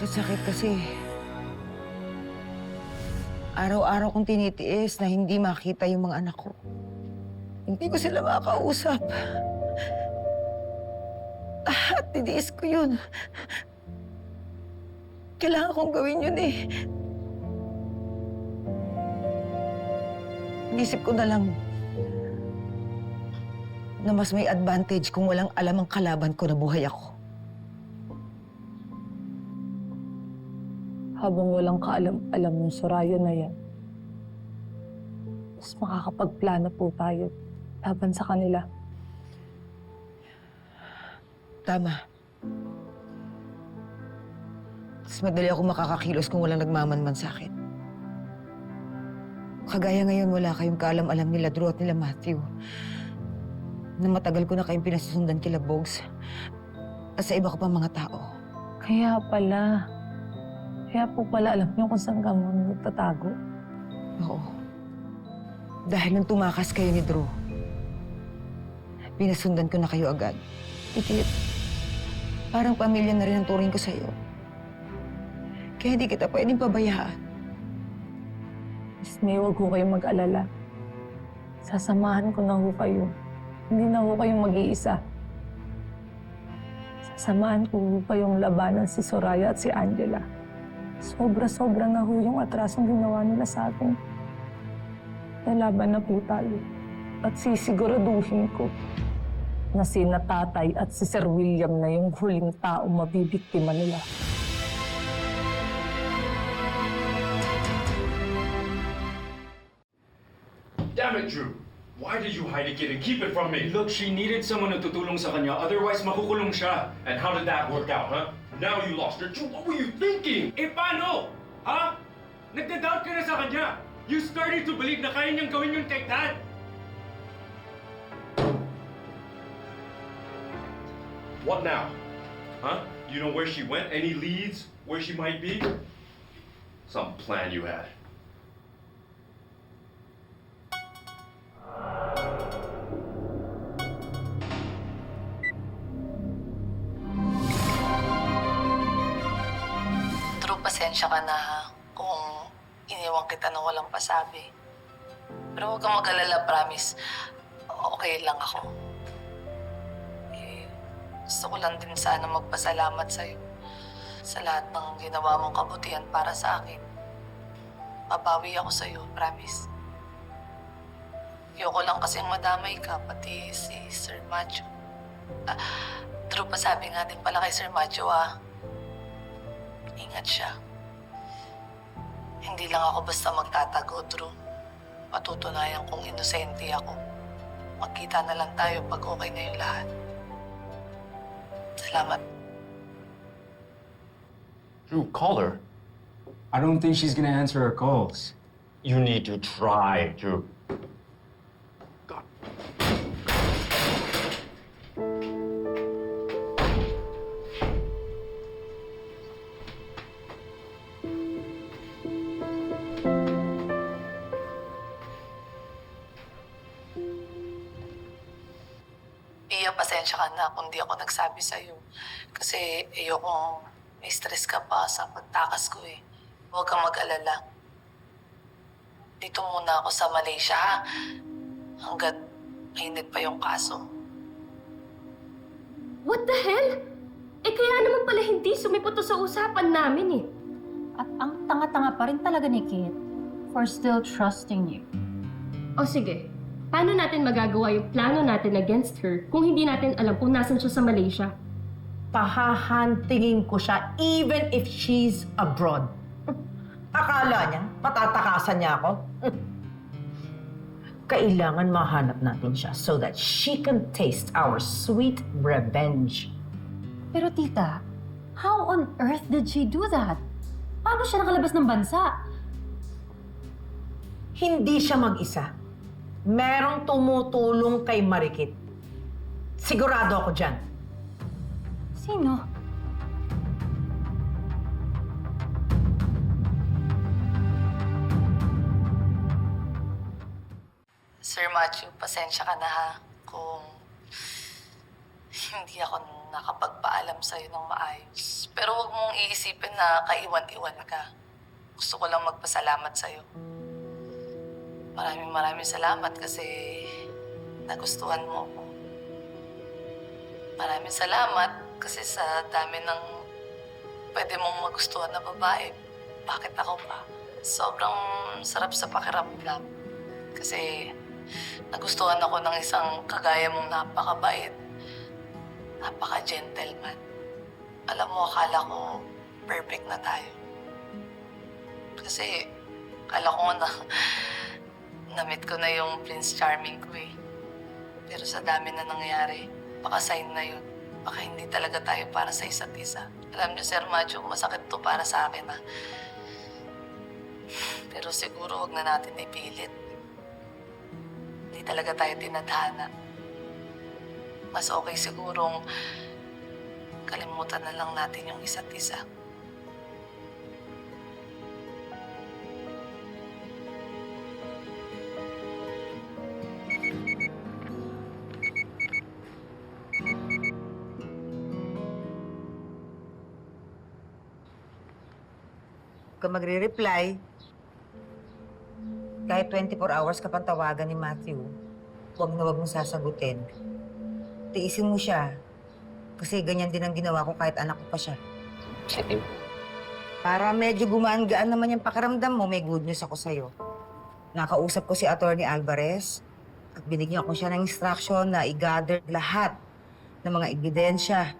Sakit kasi araw-araw kong tinitiis na hindi makita yung mga anak ko. Hindi ko sila makakausap. At titiis ko yun. Kailangan kong gawin yun eh. Inisip ko na lang na mas may advantage kung walang alam ang kalaban ko na buhay ako. Habang walang kaalam-alam ng Soraya na yan, mas makakapagplano po tayo laban sa kanila. Tama. Mas madali ako makakakilos kung walang nagmamanman sa akin. Kagaya ngayon, wala kayong kaalam-alam nila Drew at nila Matthew. Na matagal ko na kayong pinasusundan kila Bogs at sa iba ko pang mga tao. Kaya po pala alam niyo kung saan ka mo nagtatago. Oo. Dahil nung tumakas kayo ni Drew, pinasundan ko na kayo agad. Tikit, parang pamilya na rin ang turing ko sa'yo. Kaya hindi kita pwedeng pabayaan. Miss May, huwag ko kayong mag-alala. Sasamahan ko na ho kayo. Hindi na ho kayong mag-iisa. Sasamahan ko ho kayong labanan si Soraya at si Angela. Sobra-sobra na ho yung atrasong ginawa nila sa atin. Lalaban na po tayo. At sisiguraduhin ko na sina Tatay at si Sir William na yung huling tao mabibiktima nila. Damn it, Drew! Why did you hide a kid and keep it from me? Look, she needed someone na tutulong sa kanya, otherwise makukulong siya. And how did that work out, huh? Now you lost her. Drew, what were you thinking? Eh paano? Ha? Nagda-doubt ka na sa kanya. You started to believe na kaya niyang gawin yun kay Dad. What now? Huh? You know where she went? Any leads? Where she might be? Some plan you had. Drew, pasensya ka na ha, kung iniwan kita na walang pasabi. Pero huwag kang mag-alala, promise. Okay lang ako. Gusto ko lang din sana magpasalamat sa'yo sa lahat ng ginawa mong kabutihan para sa akin. Babawi ako sa'yo, promise. Ayoko lang kasing madamay ka, pati si Sir Macho. Drew, pasabi nga din pala kay Sir Macho, ingat siya. Hindi lang ako basta magtatago, Drew. Patutunayan kong inosente ako. Magkita na lang tayo pag okay na yung lahat. Salamat. Drew, call her. I don't think she's gonna answer our calls. You need to try, Drew. God. Pia, pasensya ka na kung di ako nagsabi sa'yo. Kasi ayokong may stress ka pa sa pagtakas ko eh. Huwag kang mag-alala. Dito muna ako sa Malaysia, ha? Hanggat mainit pa yung kaso. What the hell? Eh kaya naman pala hindi sumipot to sa usapan namin eh. At ang tanga-tanga pa rin talaga ni Kit for still trusting you. O sige, paano natin magagawa yung plano natin against her kung hindi natin alam kung nasan siya sa Malaysia? Pahahantingin ko siya even if she's abroad. Akala niya, patatakasan niya ako? Kailangan mahanap natin siya so that she can taste our sweet revenge. Pero tita, how on earth did she do that? Paano siya nakalabas ng bansa? Hindi siya mag-isa. Merong tumutulong kay Marikit. Sigurado ako dyan. Sino? Sir Matthew, pasensya ka na ha kung hindi ako nakapagpaalam sa'yo ng maayos. Pero huwag mong iisipin na kaiwan-iwan ka. Gusto ko lang magpasalamat sa'yo. Maraming salamat kasi nagustuhan mo ako. Maraming salamat kasi sa dami ng pwede mong magustuhan na babae. Bakit ako pa? Sobrang sarap sa pakiramdam. Kasi nagustuhan ako ng isang kagaya mong napakabait, napaka-gentleman. Alam mo, akala ko perfect na tayo. Kasi akala ko na na-meet ko na yung Prince Charming ko eh. Pero sa dami na nangyari, baka sign na yun. Baka hindi talaga tayo para sa isa't isa. Alam niyo, Sir Macho, masakit to para sa akin ha. Pero siguro wag na natin ipilit. Hindi talaga tayo tinadhana. Mas okay sigurong kalimutan na lang natin yung isa't isa. Kung magre-reply, kahit 24 hours ka pang tawagan ni Matthew, huwag na huwag mong sasagutin. Tiisin mo siya. Kasi ganyan din ang ginawa ko kahit anak ko pa siya. Sige. Para medyo gumaan-gaan naman yung pakiramdam mo, may good news ako sa'yo. Nakausap ko si Atty. Alvarez at binigyan ko siya ng instruction na i-gather lahat ng mga ebidensya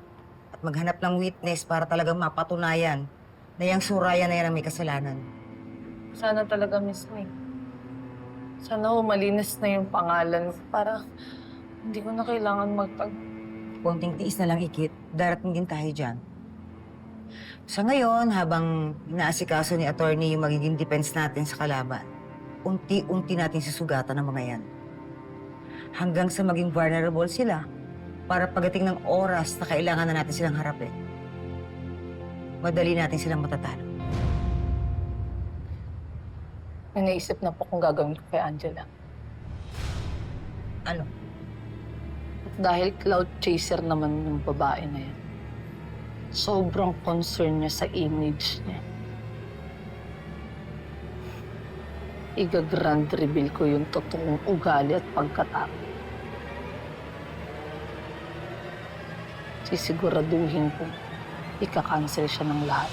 at maghanap ng witness para talagang mapatunayan na yung Soraya na yan ang may kasalanan. Sana talaga, Miss May. Sana malinis na yung pangalan para hindi ko na kailangan Konting tiis na lang, Ikit. Darating din tayo dyan. Sa ngayon, habang inaasikaso ni attorney yung magiging defense natin sa kalaban, unti-unti natin susugatan ng mga yan. Hanggang sa maging vulnerable sila para pagdating ng oras na kailangan na natin silang harapin, madali natin silang matatalo. May naisip na po kung gagawin ko kay Angela. Ano? Dahil cloud chaser naman yung babae na yan. Sobrang concern niya sa image niya. Iga-grand reveal ko yung totoong ugali at pagkatao. Sisiguraduhin ko, ika-cancel siya ng lahat.